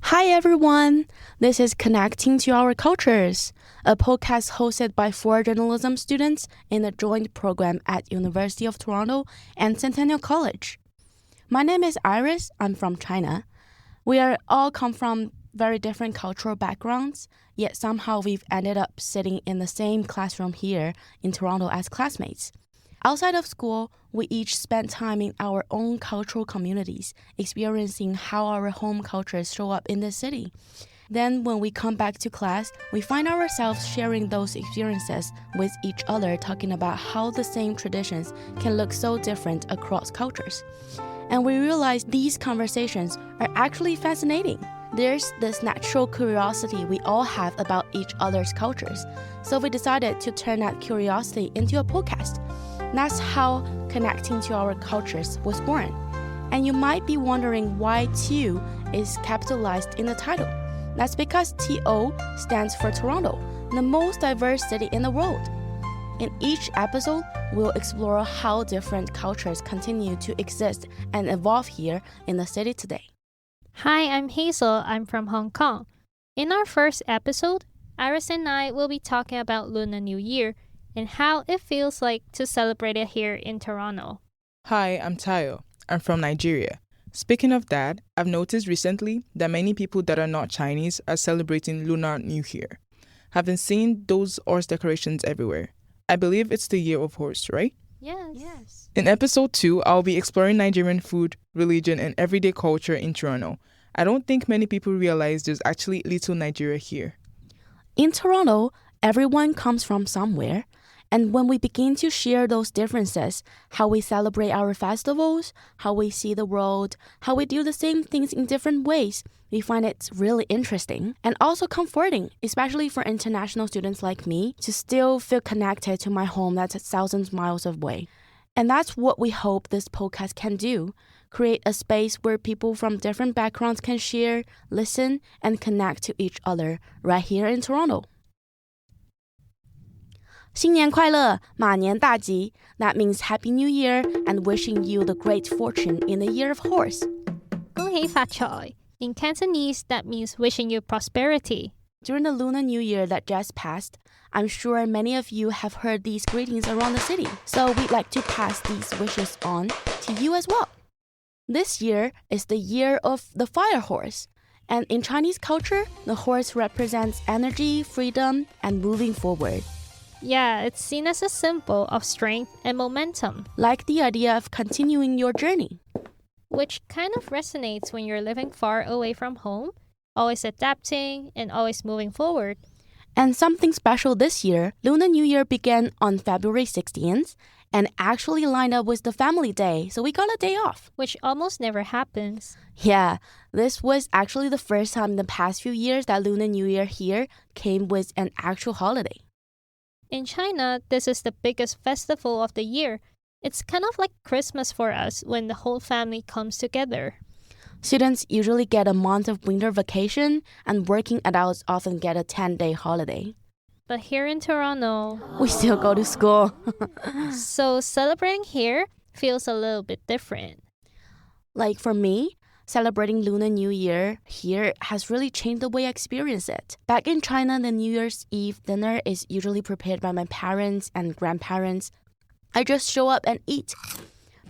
Hi everyone, this is Connecting to Our Cultures, a podcast hosted by 4 journalism students in a joint program at University of Toronto and Centennial College. My name is Iris, I'm from China. We are all come from very different cultural backgrounds, yet somehow we've ended up sitting in the same classroom here in Toronto as classmates. Outside of school, we each spent time in our own cultural communities, experiencing how our home cultures show up in the city. Then when we come back to class, we find ourselves sharing those experiences with each other, talking about how the same traditions can look so different across cultures. And we realize these conversations are actually fascinating. There's this natural curiosity we all have about each other's cultures. So we decided to turn that curiosity into a podcast. That's how Connecting to Our Cultures was born. And you might be wondering why TO is capitalized in the title. That's because TO stands for Toronto, the most diverse city in the world. In each episode, we'll explore how different cultures continue to exist and evolve here in the city today. Hi, I'm Hazel. I'm from Hong Kong. In our first episode, Iris and I will be talking about Lunar New Year and how it feels like to celebrate it here in Toronto. Hi, I'm Tayo. I'm from Nigeria. Speaking of that, I've noticed recently that many people that are not Chinese are celebrating Lunar New Year. Have been seeing those horse decorations everywhere. I believe it's the year of horse, right? Yes. In episode 2, I'll be exploring Nigerian food, religion, and everyday culture in Toronto. I don't think many people realize there's actually little Nigeria here. In Toronto, everyone comes from somewhere. And when we begin to share those differences, how we celebrate our festivals, how we see the world, how we do the same things in different ways, we find it really interesting and also comforting, especially for international students like me, to still feel connected to my home that's thousands of miles away. And that's what we hope this podcast can do, create a space where people from different backgrounds can share, listen, and connect to each other right here in Toronto. 新年快乐，马年大吉. That means Happy New Year and wishing you the great fortune in the year of horse. 恭喜發財. In Cantonese, that means wishing you prosperity. During the Lunar New Year that just passed, I'm sure many of you have heard these greetings around the city, so we'd like to pass these wishes on to you as well. This year is the year of the fire horse, and in Chinese culture, the horse represents energy, freedom, and moving forward. Yeah, it's seen as a symbol of strength and momentum. Like the idea of continuing your journey. Which kind of resonates when you're living far away from home, always adapting and always moving forward. And something special this year, Lunar New Year began on February 16th and actually lined up with the family day, so we got a day off. Which almost never happens. Yeah, this was actually the first time in the past few years that Lunar New Year here came with an actual holiday. In China, this is the biggest festival of the year. It's kind of like Christmas for us when the whole family comes together. Students usually get a month of winter vacation, and working adults often get a 10-day holiday. But here in Toronto, we still go to school. So celebrating here feels a little bit different. Like for me, celebrating Lunar New Year here has really changed the way I experience it. Back in China, the New Year's Eve dinner is usually prepared by my parents and grandparents. I just show up and eat.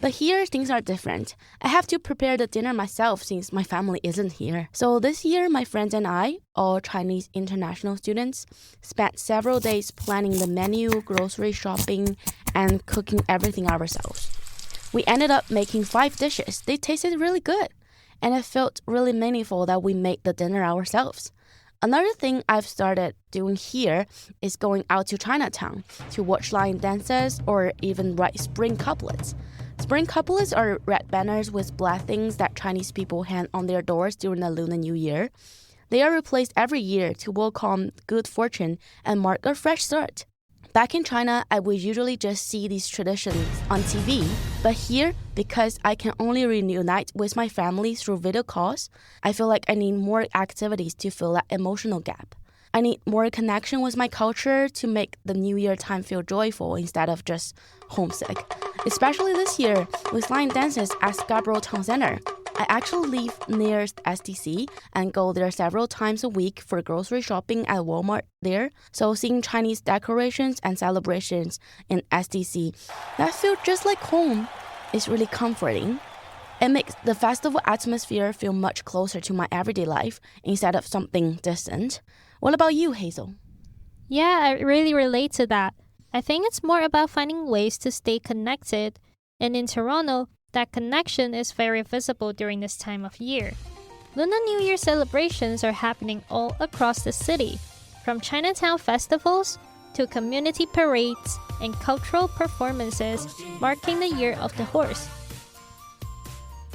But here, things are different. I have to prepare the dinner myself since my family isn't here. So this year, my friends and I, all Chinese international students, spent several days planning the menu, grocery shopping, and cooking everything ourselves. We ended up making 5 dishes. They tasted really good. And it felt really meaningful that we made the dinner ourselves. Another thing I've started doing here is going out to Chinatown to watch line dances or even write spring couplets. Spring couplets are red banners with black things that Chinese people hang on their doors during the Lunar New Year. They are replaced every year to welcome good fortune and mark a fresh start. Back in China, I would usually just see these traditions on TV, but here, because I can only reunite with my family through video calls, I feel like I need more activities to fill that emotional gap. I need more connection with my culture to make the New Year time feel joyful instead of just homesick. Especially this year with line dances at Scarborough Town Center. I actually live near STC and go there several times a week for grocery shopping at Walmart there. So seeing Chinese decorations and celebrations in STC that feel just like home is really comforting. It makes the festival atmosphere feel much closer to my everyday life instead of something distant. What about you, Hazel? Yeah, I really relate to that. I think it's more about finding ways to stay connected. And in Toronto, that connection is very visible during this time of year. Lunar New Year celebrations are happening all across the city, from Chinatown festivals to community parades and cultural performances marking the Year of the Horse.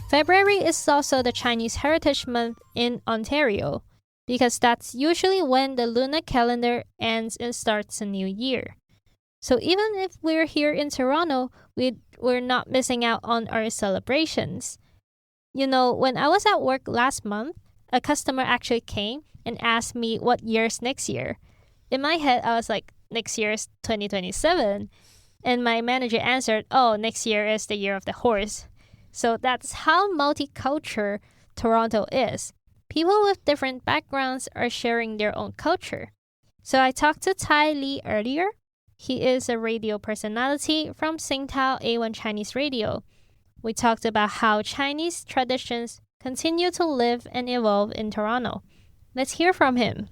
February is also the Chinese Heritage Month in Ontario, because that's usually when the lunar calendar ends and starts a new year. So even if we're here in Toronto, we're not missing out on our celebrations. You know, when I was at work last month, a customer actually came and asked me what year's next year. In my head, I was like, next year is 2027. And my manager answered, oh, next year is the Year of the Horse. So that's how multicultural Toronto is. People with different backgrounds are sharing their own culture. So I talked to Tai Lee earlier. He is a radio personality from Singtao A1 Chinese Radio. We talked about how Chinese traditions continue to live and evolve in Toronto. Let's hear from him.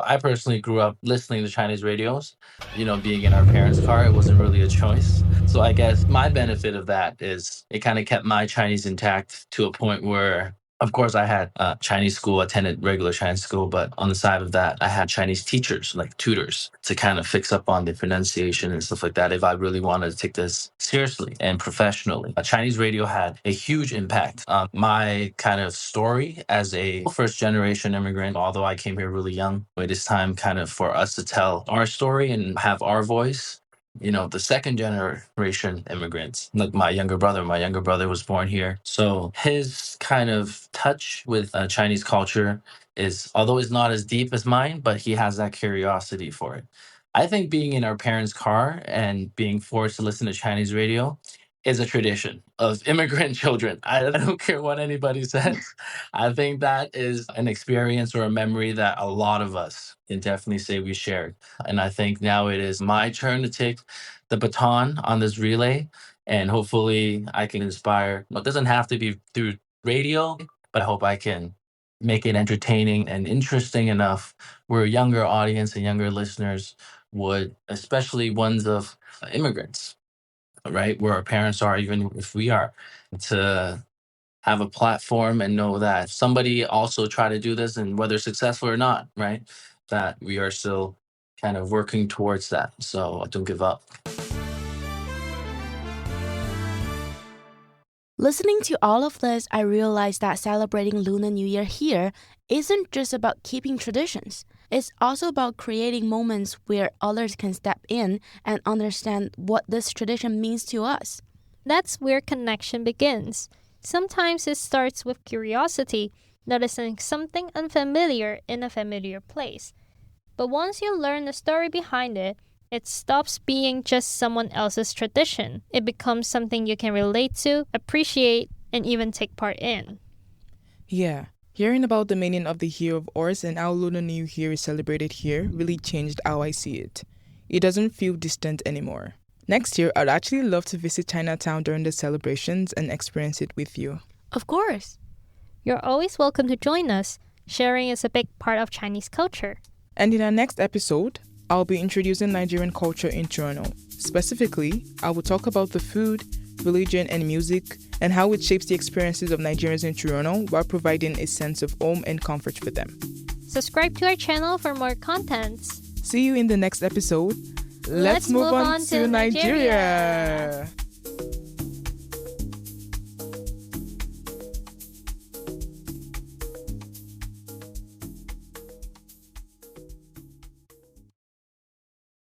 I personally grew up listening to Chinese radios. Being in our parents' car, it wasn't really a choice. So I guess my benefit of that is it kind of kept my Chinese intact to a point where, of course, I had Chinese school, attended regular Chinese school, but on the side of that, I had Chinese teachers, like tutors, to kind of fix up on the pronunciation and stuff like that if I really wanted to take this seriously and professionally. Chinese radio had a huge impact on my kind of story as a first-generation immigrant. Although I came here really young, it is time kind of for us to tell our story and have our voice. The second generation immigrants, like my younger brother was born here. So his kind of touch with Chinese culture is, although it's not as deep as mine, but he has that curiosity for it. I think being in our parents' car and being forced to listen to Chinese radio is a tradition of immigrant children. I don't care what anybody says. I think that is an experience or a memory that a lot of us can definitely say we shared. And I think now it is my turn to take the baton on this relay, and hopefully I can inspire. It doesn't have to be through radio, but I hope I can make it entertaining and interesting enough where a younger audience and younger listeners would, especially ones of immigrants, right, where our parents are, even if we are, to have a platform and know that somebody also try to do this, and whether successful or not, right, that we are still kind of working towards that. So don't give up. Listening to all of this, I realized that celebrating Lunar New Year here isn't just about keeping traditions. It's also about creating moments where others can step in and understand what this tradition means to us. That's where connection begins. Sometimes it starts with curiosity, noticing something unfamiliar in a familiar place. But once you learn the story behind it, it stops being just someone else's tradition. It becomes something you can relate to, appreciate, and even take part in. Yeah, hearing about the meaning of the Year of Horse and how Lunar New Year is celebrated here really changed how I see it. It doesn't feel distant anymore. Next year, I'd actually love to visit Chinatown during the celebrations and experience it with you. Of course. You're always welcome to join us. Sharing is a big part of Chinese culture. And in our next episode, I'll be introducing Nigerian culture in Toronto. Specifically, I will talk about the food, religion, and music, and how it shapes the experiences of Nigerians in Toronto while providing a sense of home and comfort for them. Subscribe to our channel for more contents. See you in the next episode. Let's move on to Nigeria.